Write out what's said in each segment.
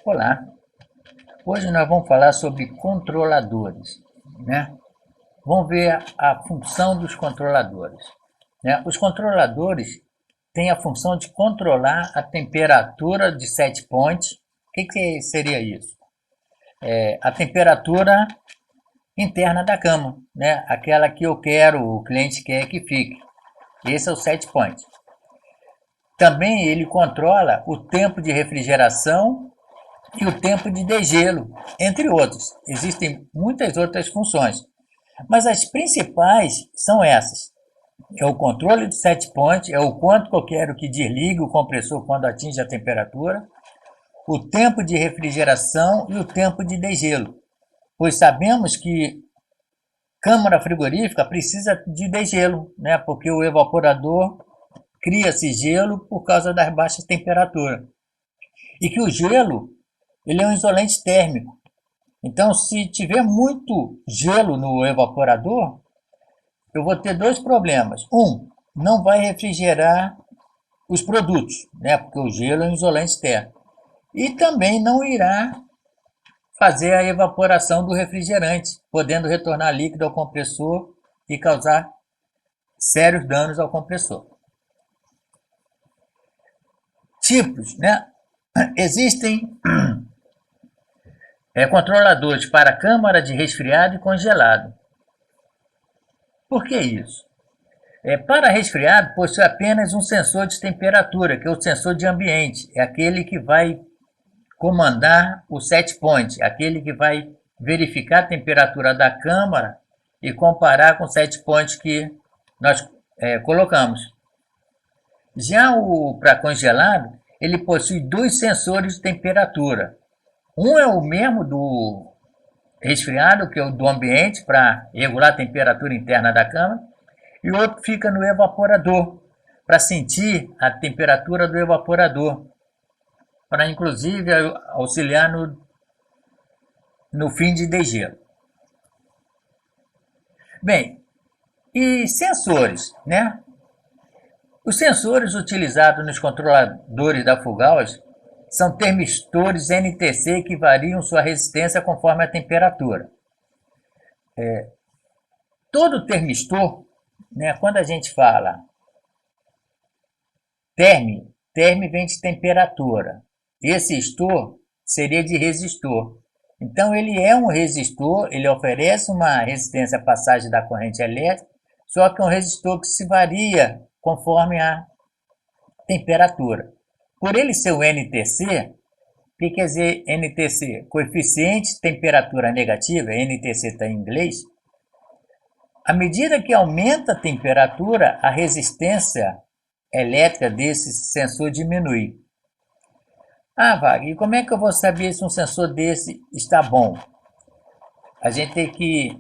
Olá, hoje nós vamos falar sobre controladores, né? Vamos ver a função dos controladores, né? Os controladores têm a função de controlar a temperatura de set point. O que seria isso? A temperatura interna da cama, né? Aquela que eu quero, o cliente quer que fique. Esse é o set point. Também ele controla o tempo de refrigeração e o tempo de degelo, entre outros. Existem muitas outras funções, mas as principais são essas. É o controle do set point, é o quanto que eu quero que desligue o compressor quando atinge a temperatura, o tempo de refrigeração e o tempo de degelo, pois sabemos que câmara frigorífica precisa de degelo, né? Porque o evaporador cria-se gelo por causa das baixas temperaturas. E que o gelo ele é um isolante térmico. Então, se tiver muito gelo no evaporador, eu vou ter dois problemas. Não vai refrigerar os produtos, né? Porque o gelo é um isolante térmico. E também não irá fazer a evaporação do refrigerante, podendo retornar líquido ao compressor e causar sérios danos ao compressor. Tipos, né? Existem controladores para câmara de resfriado e congelado. Por que isso? Para resfriado, possui apenas um sensor de temperatura, que é o sensor de ambiente. É aquele que vai comandar o set point, aquele que vai verificar a temperatura da câmara e comparar com o set point que nós colocamos. Já o para congelado, ele possui dois sensores de temperatura. Um é o mesmo do resfriado, que é o do ambiente, para regular a temperatura interna da câmara, e o outro fica no evaporador, para sentir a temperatura do evaporador, para inclusive auxiliar no fim de degelo. Bem, e sensores, né? Os sensores utilizados nos controladores da Fugaz são termistores NTC que variam sua resistência conforme a temperatura. Todo termistor, né, quando a gente fala term vem de temperatura. Esse estor seria de resistor. Então ele é um resistor, ele oferece uma resistência à passagem da corrente elétrica, só que é um resistor que se varia conforme a temperatura. Por ele ser o NTC, o que quer dizer NTC? Coeficiente de temperatura negativa, NTC está em inglês. À medida que aumenta a temperatura, a resistência elétrica desse sensor diminui. Wagner, e como é que eu vou saber se um sensor desse está bom? A gente tem que,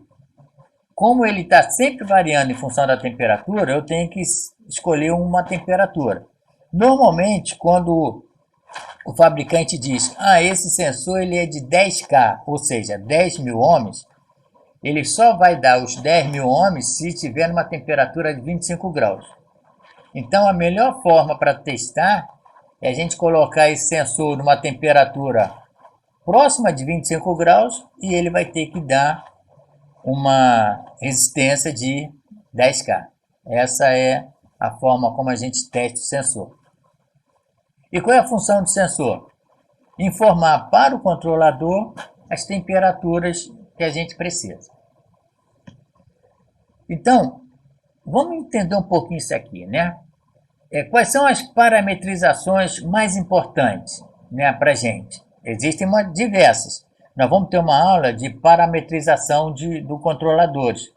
como ele está sempre variando em função da temperatura, eu tenho que escolher uma temperatura. Normalmente, quando o fabricante diz, esse sensor ele é de 10K, ou seja, 10 mil ohms, ele só vai dar os 10 mil ohms se tiver numa temperatura de 25 graus. Então, a melhor forma para testar é a gente colocar esse sensor numa temperatura próxima de 25 graus e ele vai ter que dar uma resistência de 10K. Essa é a forma como a gente testa o sensor. E qual é a função do sensor? Informar para o controlador as temperaturas que a gente precisa. Então, vamos entender um pouquinho isso aqui, né? Quais são as parametrizações mais importantes, né, para a gente? Existem diversas. Nós vamos ter uma aula de parametrização do controladores.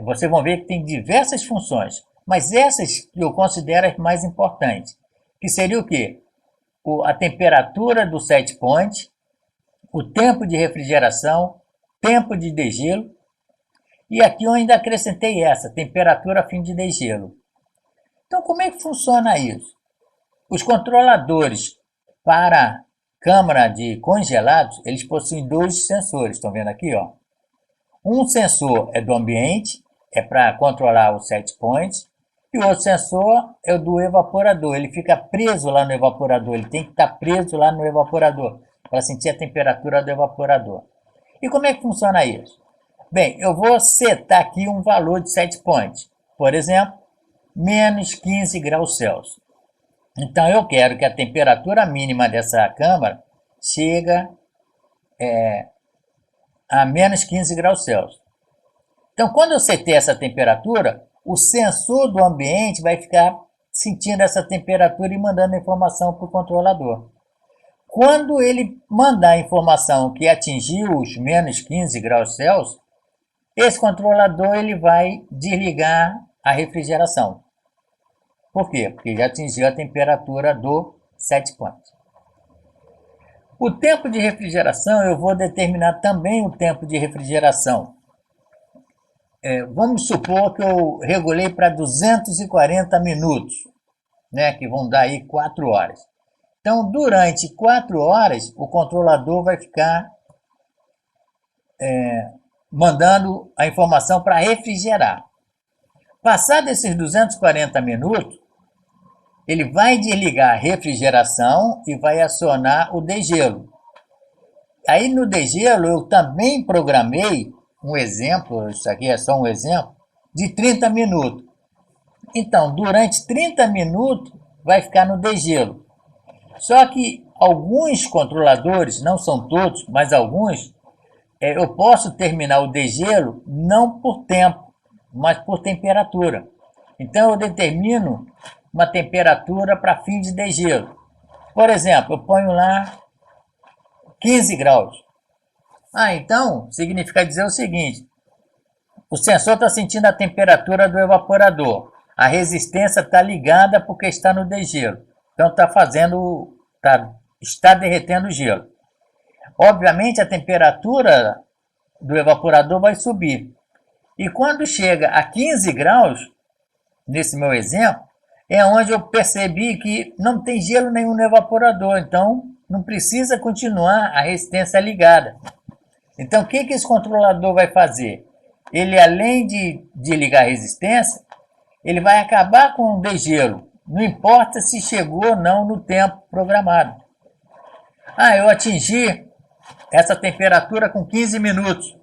Vocês vão ver que tem diversas funções, mas essas que eu considero as mais importantes, que seria o quê? A temperatura do set point, o tempo de refrigeração, tempo de degelo, e aqui eu ainda acrescentei essa, temperatura a fim de degelo. Então, como é que funciona isso? Os controladores para câmara de congelados, eles possuem dois sensores, estão vendo aqui, ó. Um sensor é do ambiente, é para controlar o set point, E o outro sensor é o do evaporador. Ele fica preso lá no evaporador. Ele tem que estar preso lá no evaporador para sentir a temperatura do evaporador. E como é que funciona isso? Bem, eu vou setar aqui um valor de set point. Por exemplo, menos 15 graus Celsius. Então, eu quero que a temperatura mínima dessa câmara chegue a menos 15 graus Celsius. Então, quando eu setei essa temperatura, o sensor do ambiente vai ficar sentindo essa temperatura e mandando a informação para o controlador. Quando ele mandar a informação que atingiu os menos 15 graus Celsius, esse controlador ele vai desligar a refrigeração. Por quê? Porque já atingiu a temperatura do set point. O tempo de refrigeração, eu vou determinar também o tempo de refrigeração. Vamos supor que eu regulei para 240 minutos, né, que vão dar aí 4 horas. Então, durante 4 horas, o controlador vai ficar mandando a informação para refrigerar. Passado esses 240 minutos, ele vai desligar a refrigeração e vai acionar o degelo. Aí no degelo eu também programei um exemplo, isso aqui é só um exemplo, de 30 minutos. Então, durante 30 minutos vai ficar no degelo. Só que alguns controladores, não são todos, mas alguns, eu posso terminar o degelo não por tempo, mas por temperatura. Então eu determino uma temperatura para fim de degelo. Por exemplo, eu ponho lá 15 graus. Então significa dizer o seguinte: o sensor está sentindo a temperatura do evaporador. A resistência está ligada porque está no degelo. Então está derretendo o gelo. Obviamente a temperatura do evaporador vai subir. E quando chega a 15 graus, nesse meu exemplo, é onde eu percebi que não tem gelo nenhum no evaporador, então não precisa continuar a resistência ligada. Então o que esse controlador vai fazer? Ele, além de ligar a resistência, ele vai acabar com o degelo, não importa se chegou ou não no tempo programado. Eu atingi essa temperatura com 15 minutos.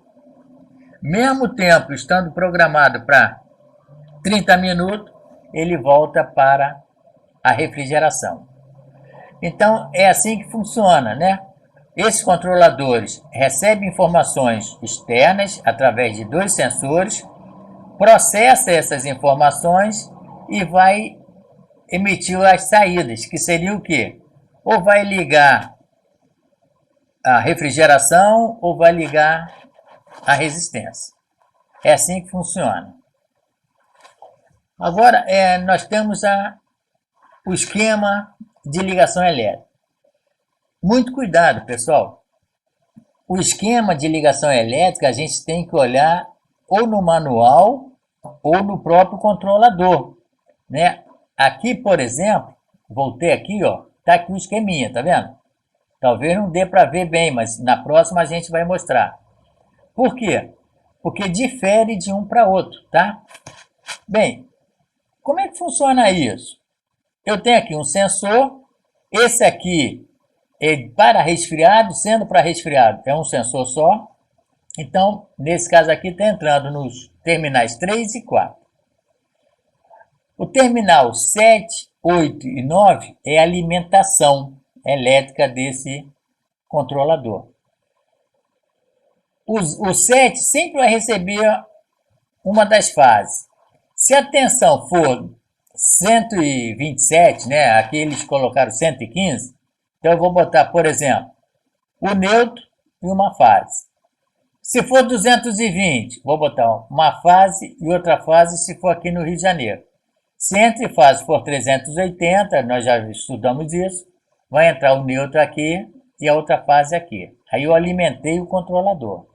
Mesmo tempo estando programado para 30 minutos, ele volta para a refrigeração. Então, é assim que funciona, né? Esses controladores recebem informações externas através de 2 sensores, processa essas informações e vai emitir as saídas, que seria o quê? Ou vai ligar a refrigeração ou vai ligar a resistência. É assim que funciona. Agora, nós temos o esquema de ligação elétrica. Muito cuidado, pessoal. O esquema de ligação elétrica a gente tem que olhar ou no manual ou no próprio controlador, né? Aqui, por exemplo, voltei aqui, ó, tá aqui o esqueminha, tá vendo? Talvez não dê para ver bem, mas na próxima a gente vai mostrar. Por quê? Porque difere de um para outro, tá? Bem, como é que funciona isso? Eu tenho aqui um sensor, esse aqui é para resfriado, sendo para resfriado é um sensor só. Então, nesse caso aqui, está entrando nos terminais 3 e 4. O terminal 7, 8 e 9 é a alimentação elétrica desse controlador. O 7 sempre vai receber uma das fases. Se a tensão for 127, né, aqui eles colocaram 115, então eu vou botar, por exemplo, o neutro e uma fase. Se for 220, vou botar uma fase e outra fase se for aqui no Rio de Janeiro. Se entre fase for 380, nós já estudamos isso, vai entrar o neutro aqui e a outra fase aqui. Aí eu alimentei o controlador.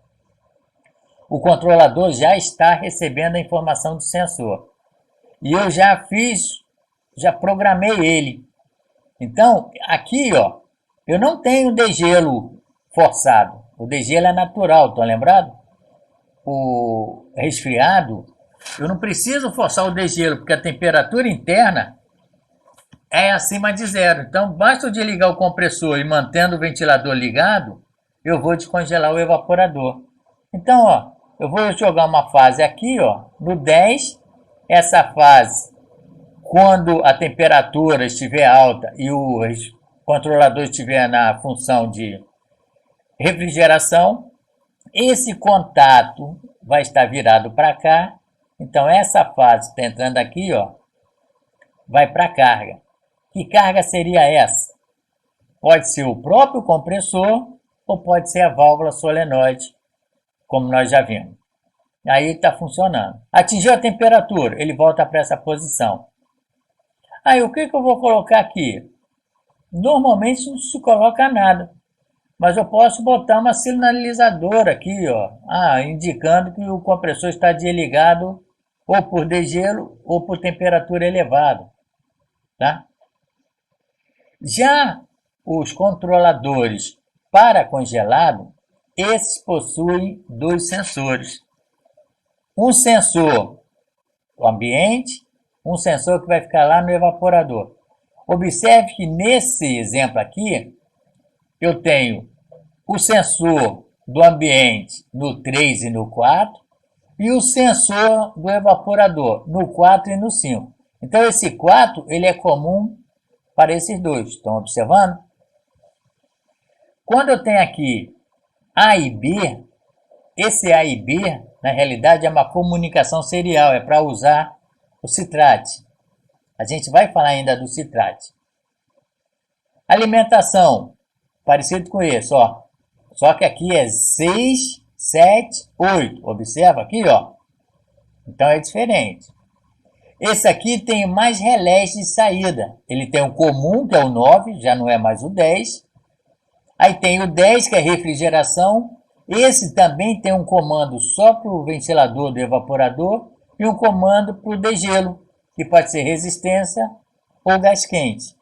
O controlador já está recebendo a informação do sensor. E eu já programei ele. Então, aqui, ó, eu não tenho degelo forçado. O degelo é natural, estão lembrados? O resfriado Eu não preciso forçar o degelo, porque a temperatura interna é acima de zero. Então, basta eu desligar o compressor e mantendo o ventilador ligado, eu vou descongelar o evaporador. Então, ó, eu vou jogar uma fase aqui, ó, no 10. Essa fase, quando a temperatura estiver alta e o controlador estiver na função de refrigeração, esse contato vai estar virado para cá. Então, essa fase está entrando aqui, ó, vai para a carga. Que carga seria essa? Pode ser o próprio compressor ou pode ser a válvula solenoide, como nós já vimos. Aí está funcionando. Atingiu a temperatura, ele volta para essa posição. Aí o que eu vou colocar aqui? Normalmente não se coloca nada, mas eu posso botar uma sinalizadora aqui, ó, indicando que o compressor está desligado ou por degelo ou por temperatura elevada, tá? Já os controladores para congelado, esses possuem dois sensores. Um sensor do ambiente, um sensor que vai ficar lá no evaporador. Observe que nesse exemplo aqui, eu tenho o sensor do ambiente no 3 e no 4 e o sensor do evaporador no 4 e no 5. Então, esse 4 ele é comum para esses dois. Estão observando? Quando eu tenho aqui A e B, esse A e B, na realidade, é uma comunicação serial, é para usar o citrate. A gente vai falar ainda do citrate. Alimentação, parecido com esse, ó. Só que aqui é 6, 7, 8. Observa aqui, ó. Então é diferente. Esse aqui tem mais relés de saída. Ele tem o comum, que é o 9, já não é mais o 10. Aí tem o 10, que é refrigeração. Esse também tem um comando só para o ventilador do evaporador e um comando para o degelo, que pode ser resistência ou gás quente.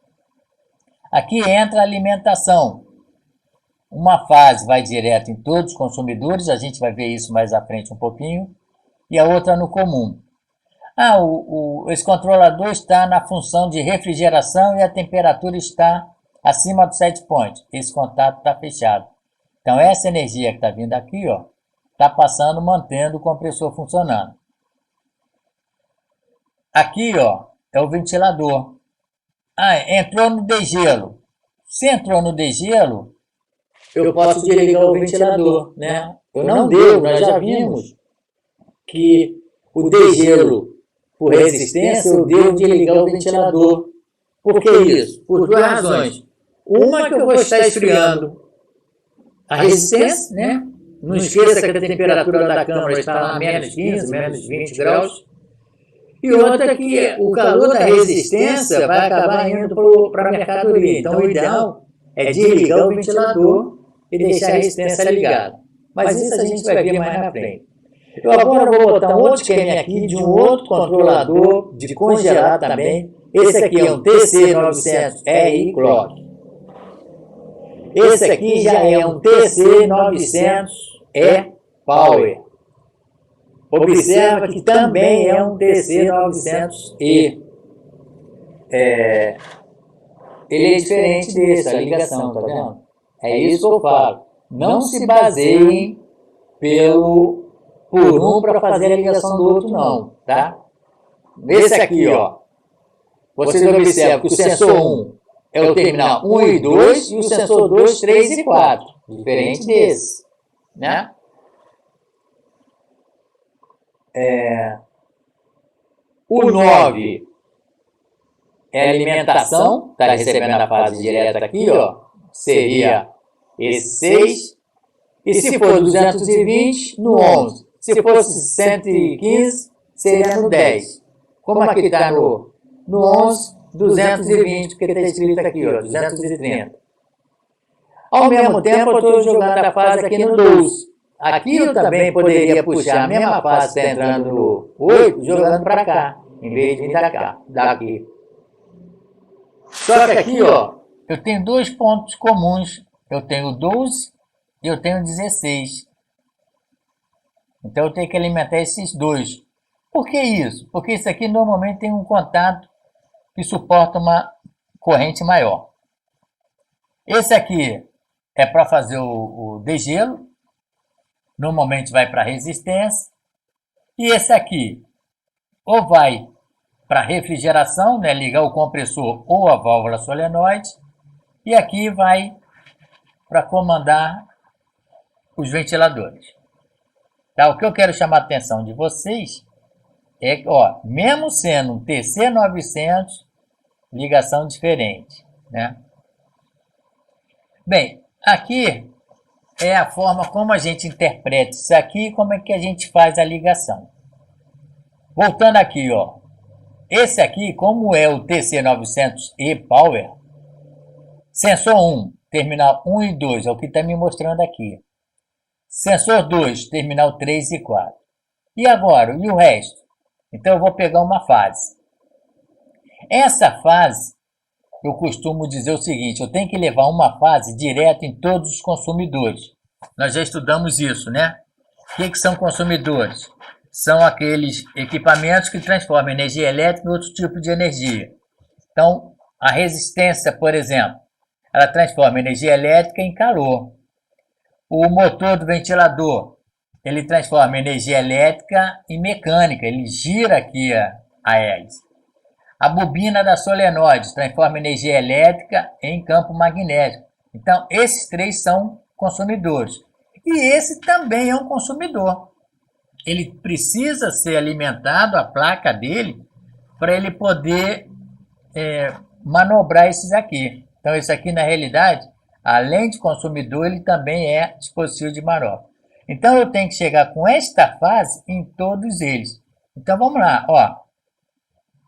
Aqui entra a alimentação. Uma fase vai direto em todos os consumidores, a gente vai ver isso mais à frente um pouquinho, e a outra no comum. Esse controlador está na função de refrigeração e a temperatura está acima do set point. Esse contato está fechado. Então, essa energia que está vindo aqui, ó, está passando, mantendo o compressor funcionando. Aqui, ó, é o ventilador. Entrou no degelo. Se entrou no degelo, eu posso desligar o ventilador, né? Eu não devo, nós já vimos que o degelo, por resistência, eu devo desligar o ventilador. Por que isso? Por duas razões. Uma, que eu vou estar esfriando a resistência, né? Não esqueça que a temperatura da câmara está lá a menos 15, menos 20 graus. E outra, que o calor da resistência vai acabar indo para a mercadoria. Então, o ideal é desligar o ventilador e deixar a resistência ligada. Mas isso a gente vai ver mais na frente. Eu agora vou botar um outro esquema aqui de um outro controlador de congelado também. Esse aqui é um TC900RI Clock. Esse aqui já é um TC900E Power. Observa que também é um TC900E. Ele é diferente desse, a ligação, tá vendo? É isso que eu falo. Não se baseiem por um para fazer a ligação do outro, não, tá? Nesse aqui, ó, vocês observam que o sensor 1 é o terminal 1 e 2 e o sensor 2, 3 e 4. Diferente desse, né? O 9 é a alimentação, está recebendo a fase direta aqui, ó, seria esse 6. E se for 220, no 11. Se fosse 115, seria no 10. Como aqui está no 11, 220, porque está escrito aqui, ó, 230. Ao mesmo tempo, eu estou jogando a fase aqui no 12. Aqui eu também poderia puxar a mesma fase que está entrando no 8, jogando para cá, em vez de vir daqui. Só que aqui, ó, eu tenho dois pontos comuns. Eu tenho 12 e eu tenho 16. Então eu tenho que alimentar esses dois. Por que isso? Porque isso aqui normalmente tem um contato que suporta uma corrente maior. Esse aqui é para fazer o degelo, normalmente vai para resistência, e esse aqui ou vai para refrigeração, né, ligar o compressor ou a válvula solenoide, e aqui vai para comandar os ventiladores. Tá? O que eu quero chamar a atenção de vocês é que, ó, mesmo sendo um TC900, ligação diferente, né? Bem, aqui é a forma como a gente interpreta isso aqui e como é que a gente faz a ligação. Voltando aqui, ó, esse aqui, como é o TC900E Power, sensor 1, terminal 1 e 2, é o que está me mostrando aqui. Sensor 2, terminal 3 e 4. E agora, e o resto? Então eu vou pegar uma fase. Essa fase, eu costumo dizer o seguinte, eu tenho que levar uma fase direto em todos os consumidores. Nós já estudamos isso, né? O que são consumidores? São aqueles equipamentos que transformam energia elétrica em outro tipo de energia. Então, a resistência, por exemplo, ela transforma energia elétrica em calor. O motor do ventilador, ele transforma energia elétrica em mecânica, ele gira aqui a hélice. A bobina da solenoide transforma energia elétrica em campo magnético. Então, esses três são consumidores. E esse também é um consumidor. Ele precisa ser alimentado, a placa dele, para ele poder manobrar esses aqui. Então, esse aqui, na realidade, além de consumidor, ele também é dispositivo de manobra. Então, eu tenho que chegar com esta fase em todos eles. Então, vamos lá. Ó.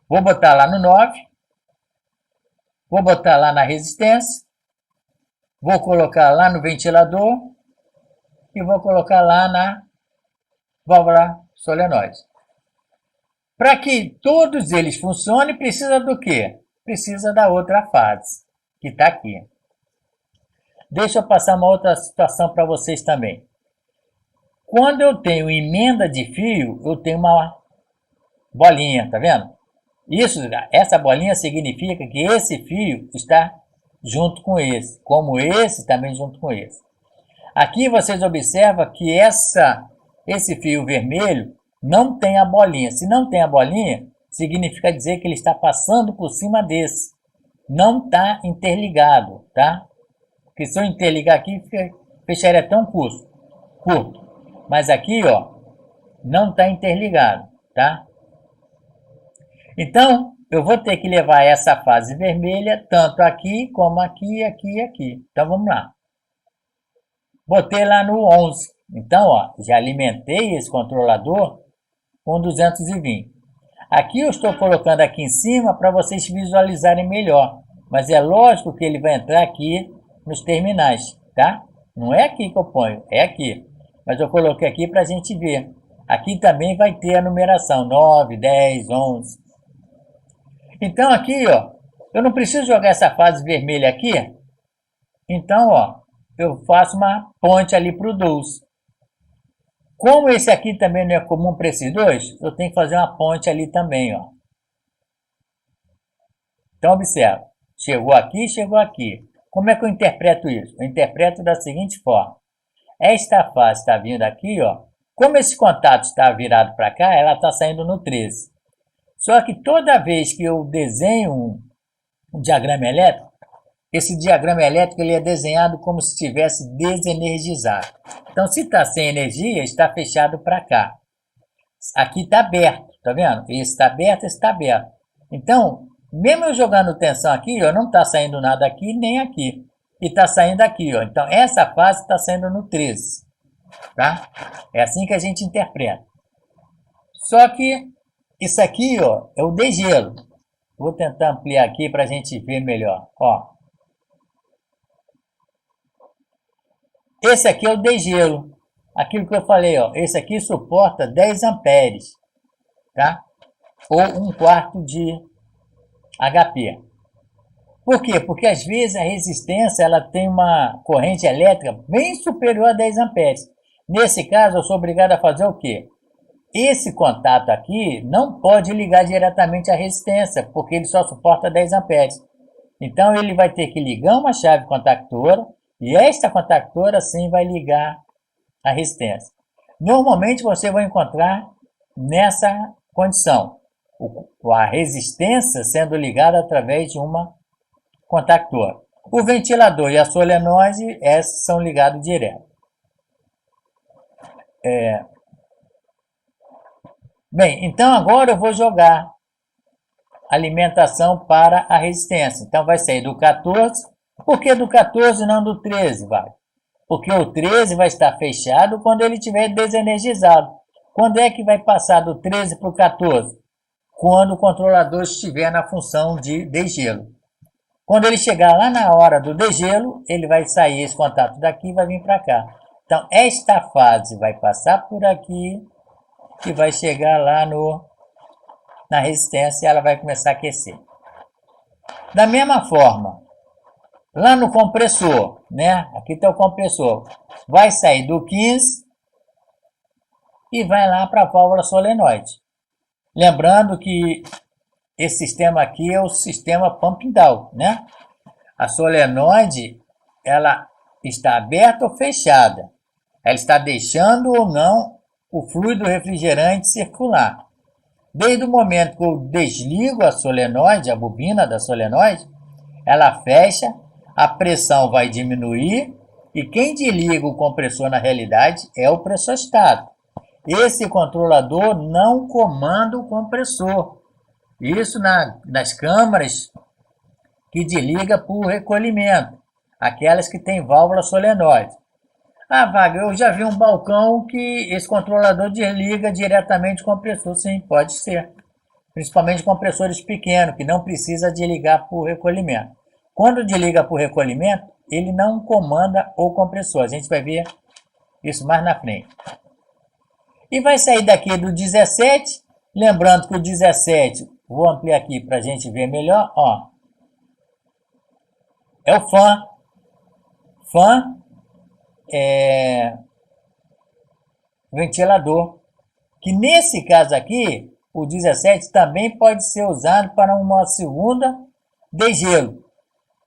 Vou botar lá no 9. Vou botar lá na resistência. Vou colocar lá no ventilador. E vou colocar lá na válvula solenoide. Para que todos eles funcionem, precisa do quê? Precisa da outra fase, que está aqui. Deixa eu passar uma outra situação para vocês também. Quando eu tenho emenda de fio, eu tenho uma bolinha, tá vendo? Essa bolinha significa que esse fio está junto com esse, como esse também junto com esse. Aqui vocês observam que esse fio vermelho não tem a bolinha. Se não tem a bolinha, significa dizer que ele está passando por cima desse. Não está interligado, tá? Porque se eu interligar aqui, fecharia tão curto. Mas aqui, ó, não está interligado, tá? Então, eu vou ter que levar essa fase vermelha tanto aqui, como aqui, aqui e aqui. Então, vamos lá. Botei lá no 11. Então, ó, já alimentei esse controlador com 220. Aqui eu estou colocando aqui em cima para vocês visualizarem melhor. Mas é lógico que ele vai entrar aqui nos terminais, tá? Não é aqui que eu ponho, é aqui. Mas eu coloquei aqui para a gente ver. Aqui também vai ter a numeração 9, 10, 11. Então aqui, ó, eu não preciso jogar essa fase vermelha aqui. Então, ó, eu faço uma ponte ali para o 12. Como esse aqui também não é comum para esses dois, eu tenho que fazer uma ponte ali também, ó. Então, observa. Chegou aqui, chegou aqui. Como é que eu interpreto isso? Eu interpreto da seguinte forma. Esta fase está vindo aqui, ó. Como esse contato está virado para cá, ela está saindo no 13. Só que toda vez que eu desenho um diagrama elétrico, esse diagrama elétrico ele é desenhado como se estivesse desenergizado. Então, se está sem energia, está fechado para cá. Aqui está aberto, tá vendo? Esse está aberto, esse está aberto. Então, mesmo eu jogando tensão aqui, ó, não está saindo nada aqui nem aqui. E está saindo aqui, ó. Então, essa fase está saindo no 13. Tá? É assim que a gente interpreta. Só que isso aqui, ó, é o degelo. Vou tentar ampliar aqui para a gente ver melhor. Ó. Esse aqui é o degelo. Aquilo que eu falei, ó. Esse aqui suporta 10 amperes. Tá? Ou 1/4 de HP. Por quê? Porque às vezes a resistência ela tem uma corrente elétrica bem superior a 10 amperes. Nesse caso, eu sou obrigado a fazer o quê? esse contato aqui não pode ligar diretamente à resistência, porque ele só suporta 10 amperes. Então, ele vai ter que ligar uma chave contactora, e esta contactora sim vai ligar a resistência. Normalmente, você vai encontrar nessa condição, a resistência sendo ligada através de uma contactora. O ventilador e a solenoide, esses são ligados direto. Bem, então agora eu vou jogar alimentação para a resistência. Então vai sair do 14. Por que do 14 e não do 13, vai? Porque o 13 vai estar fechado quando ele estiver desenergizado. Quando é que vai passar do 13 para o 14? Quando o controlador estiver na função de degelo. Quando ele chegar lá na hora do degelo, ele vai sair esse contato daqui e vai vir para cá. Então, esta fase vai passar por aqui e vai chegar lá na resistência e ela vai começar a aquecer. Da mesma forma, lá no compressor, né? Aqui está o compressor. Vai sair do 15 e vai lá para a válvula solenoide. Lembrando que esse sistema aqui é o sistema pumping down, né? A solenoide, ela está aberta ou fechada. Ela está deixando ou não o fluido refrigerante circular. Desde o momento que eu desligo a solenoide, a bobina da solenoide, ela fecha, a pressão vai diminuir e quem desliga o compressor na realidade é o pressostato. Esse controlador não comanda o compressor. Isso nas câmaras que desliga por recolhimento, aquelas que tem válvula solenoide. Ah, Wagner, eu já vi um balcão que esse controlador desliga diretamente o compressor. Sim, pode ser. Principalmente compressores pequenos, que não precisa desligar por recolhimento. Quando desliga por recolhimento, ele não comanda o compressor. A gente vai ver isso mais na frente. E vai sair daqui do 17, lembrando que o 17, vou ampliar aqui para a gente ver melhor, ó, é o fan. Fan é ventilador, que nesse caso aqui, o 17 também pode ser usado para uma segunda degelo,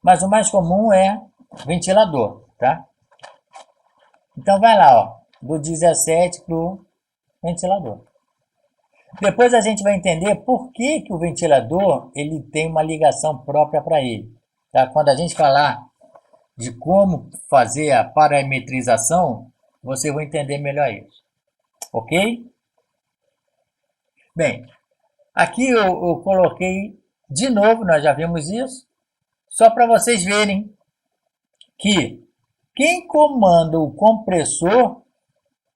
mas o mais comum é ventilador, tá? Então vai lá, ó, do 17 para o ventilador. Depois a gente vai entender por que o ventilador ele tem uma ligação própria para ele, tá? Quando a gente falar de como fazer a parametrização, você vai entender melhor isso. Ok? Bem, aqui eu coloquei de novo, nós já vimos isso, só para vocês verem que quem comanda o compressor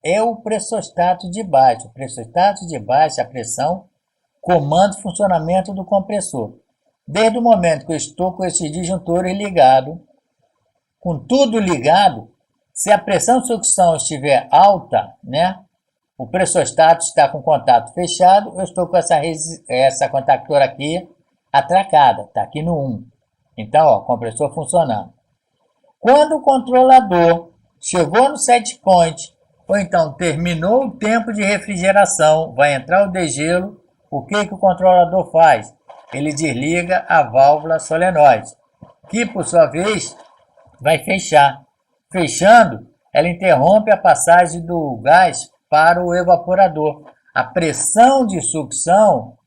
é o pressostato de baixo. O pressostato de baixa pressão comanda o funcionamento do compressor. Desde o momento que eu estou com esses disjuntores ligados, com tudo ligado, se a pressão de sucção estiver alta, né, o pressostato está com contato fechado, eu estou com essa contactora aqui atracada, está aqui no 1. Então, ó, compressor funcionando. Quando o controlador chegou no set point, ou então terminou o tempo de refrigeração, vai entrar o degelo, o que o controlador faz? Ele desliga a válvula solenoide, que por sua vez vai fechar. Fechando, ela interrompe a passagem do gás para o evaporador. A pressão de sucção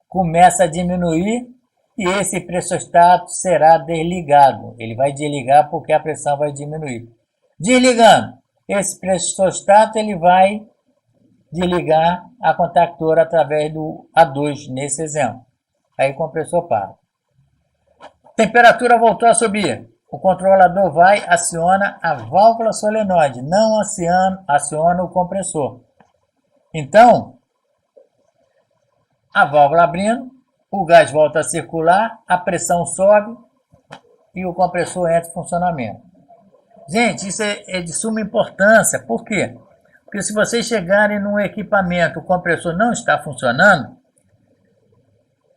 começa a diminuir e esse pressostato será desligado. Ele vai desligar porque a pressão vai diminuir. Desligando, esse pressostato ele vai desligar a contactora através do A2, nesse exemplo. Aí o compressor para. Temperatura voltou a subir. O controlador vai, aciona a válvula solenoide, não aciona o compressor. Então, a válvula abrindo, o gás volta a circular, a pressão sobe e o compressor entra em funcionamento. Gente, isso é de suma importância. Por quê? Porque se vocês chegarem num equipamento, o compressor não está funcionando,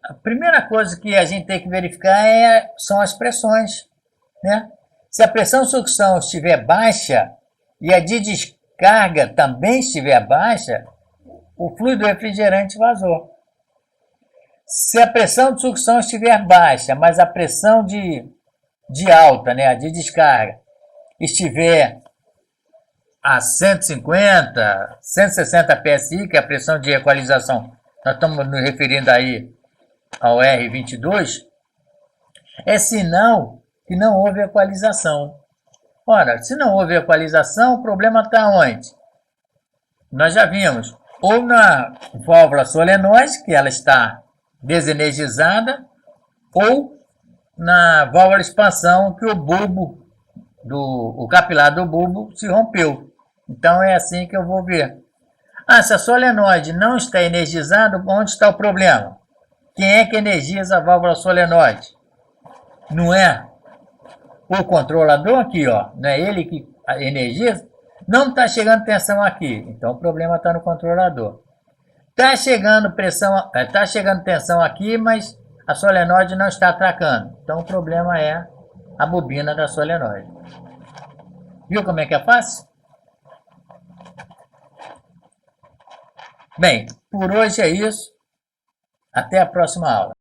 a primeira coisa que a gente tem que verificar são as pressões, né? Se a pressão de sucção estiver baixa e a de descarga também estiver baixa, o fluido refrigerante vazou. Se a pressão de sucção estiver baixa, mas a pressão de alta, né, de descarga, estiver a 150, 160 PSI, que é a pressão de equalização, nós estamos nos referindo aí ao R22, é sinal que não houve equalização. Ora, se não houve equalização, o problema está onde? Nós já vimos, ou na válvula solenoide, que ela está desenergizada, ou na válvula de expansão, que o bulbo, o capilar do bulbo se rompeu. Então é assim que eu vou ver. Se a solenoide não está energizada, onde está o problema? Quem é que energiza a válvula solenoide? Não é o controlador aqui, ó, não é ele que energiza? Não está chegando tensão aqui, então o problema está no controlador. Está chegando tensão aqui, mas a solenoide não está atracando. Então o problema é a bobina da solenoide. Viu como é que é fácil? Bem, por hoje é isso. Até a próxima aula.